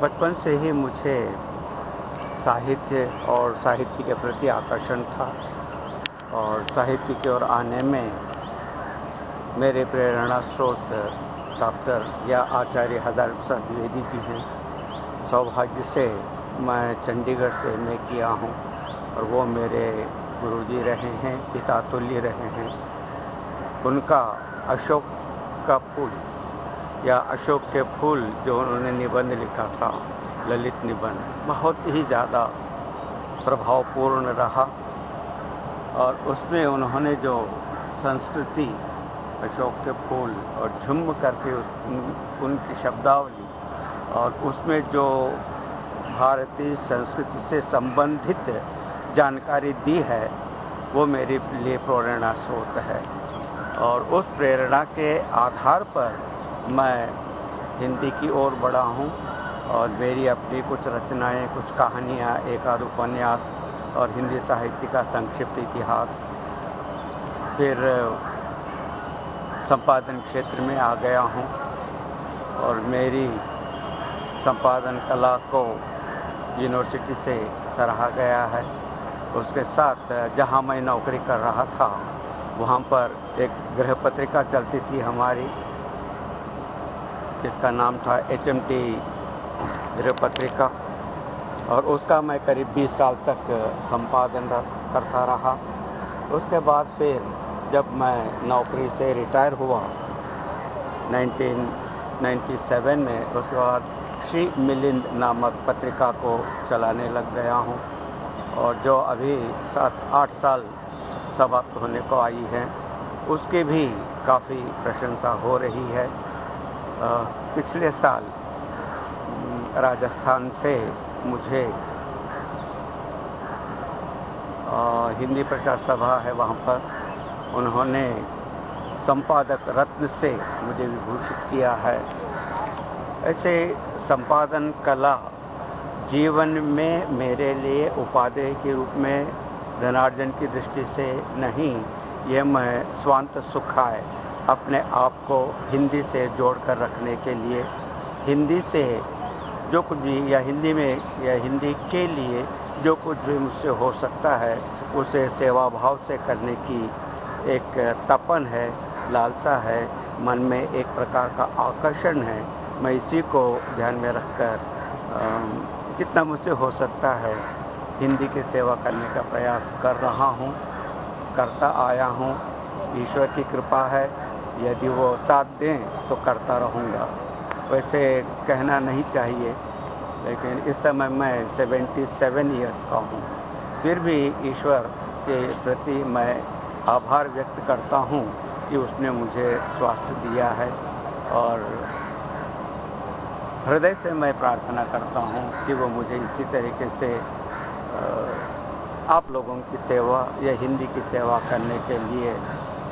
बचपन से ही मुझे साहित्य और साहित्य के प्रति आकर्षण था और साहित्य की ओर आने में मेरे प्रेरणा स्रोत डॉक्टर या आचार्य हजारी प्रसाद द्विवेदी जी हैं। सौभाग्य से मैं चंडीगढ़ से मैं किया हूँ और वो मेरे गुरुजी रहे हैं, पिता तुल्य रहे हैं। उनका अशोक का फूल या अशोक के फूल जो उन्होंने निबंध लिखा था, ललित निबंध, बहुत ही ज़्यादा प्रभावपूर्ण रहा और उसमें उन्होंने जो संस्कृति अशोक के फूल और झुम्म करके उनकी शब्दावली और उसमें जो भारतीय संस्कृति से संबंधित जानकारी दी है वो मेरे लिए प्रेरणा स्रोत है। और उस प्रेरणा के आधार पर मैं हिंदी की ओर बढ़ा हूँ और मेरी अपनी कुछ रचनाएं, कुछ कहानियाँ, एक आध उपन्यास और हिंदी साहित्य का संक्षिप्त इतिहास। फिर संपादन क्षेत्र में आ गया हूँ और मेरी संपादन कला को यूनिवर्सिटी से सराहा गया है। उसके साथ जहाँ मैं नौकरी कर रहा था वहाँ पर एक गृह पत्रिका चलती थी हमारी, जिसका नाम था HMT गृह पत्रिका, और उसका मैं करीब 20 साल तक संपादन करता रहा। उसके बाद फिर जब मैं नौकरी से रिटायर हुआ 1997 में, उसके बाद श्री मिलिंद नामक पत्रिका को चलाने लग गया हूँ और जो अभी 7-8 साल समाप्त होने को आई है, उसकी भी काफ़ी प्रशंसा हो रही है। पिछले साल राजस्थान से मुझे हिंदी प्रचार सभा है, वहाँ पर उन्होंने संपादक रत्न से मुझे विभूषित किया है। ऐसे संपादन कला जीवन में मेरे लिए उपादेय के रूप में धनार्जन की दृष्टि से नहीं, यह मैं स्वांत सुखाय अपने आप को हिंदी से जोड़कर रखने के लिए, हिंदी से जो कुछ भी या हिंदी में या हिंदी के लिए जो कुछ भी मुझसे हो सकता है उसे सेवा भाव से करने की एक तपन है, लालसा है, मन में एक प्रकार का आकर्षण है। मैं इसी को ध्यान में रखकर जितना मुझसे हो सकता है हिंदी की सेवा करने का प्रयास कर रहा हूँ, करता आया हूँ। ईश्वर की कृपा है, यदि वो साथ दें तो करता रहूँगा। वैसे कहना नहीं चाहिए, लेकिन इस समय मैं 77 ईयर्स का हूँ। फिर भी ईश्वर के प्रति मैं आभार व्यक्त करता हूँ कि उसने मुझे स्वास्थ्य दिया है और हृदय से मैं प्रार्थना करता हूँ कि वो मुझे इसी तरीके से आप लोगों की सेवा या हिंदी की सेवा करने के लिए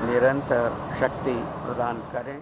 निरंतर शक्ति प्रदान करें।